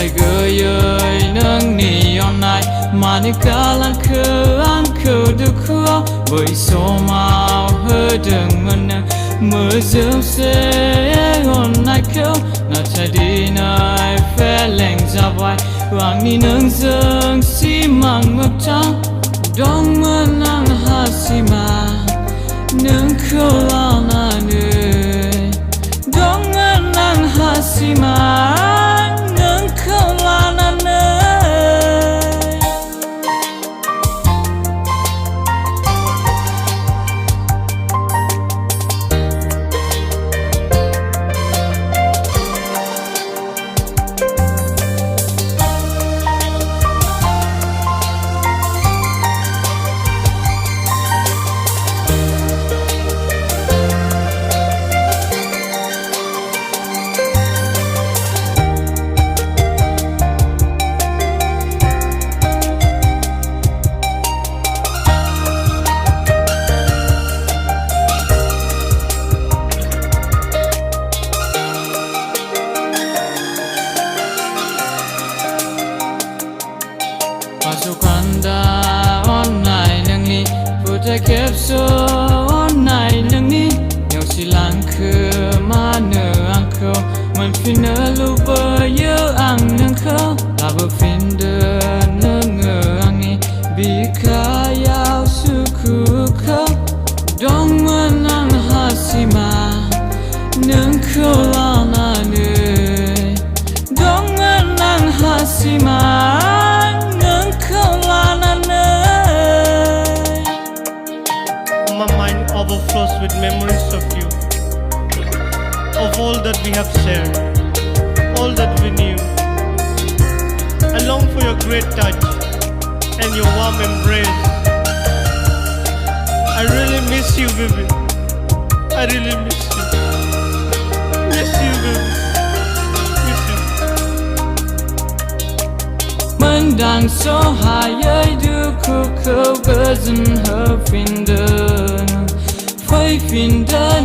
tay gơi ơi nâng nì on này mà đi cả lăng khờ ăn khờ được khua với số màu hơi đừng ngân mưa rơi sẽ hồn này kéo nó chạy đi nơi phê lệnh ra vai hoàng ni nâng dâng xi măng ngập trắng đông mưa nắng hà xi mà nâng khâu lao na nơi đông mưa nắng hà xi mà nâng khâu lao na nơi Masukanda online nangi puta kepso online nangi yang silang ke mana angko man fina lupa ye ang nangko laba finda nanga angi bika yau suku ko dong menang hasima nangko lana ne dong menang hasima My mind overflows with memories of you, of all that we have shared, all that we knew. I long for your great touch and your warm embrace. I really miss you, baby. I really miss you. Miss you, baby. Miss you. Mendang so high du khâu gazin her finder phai finder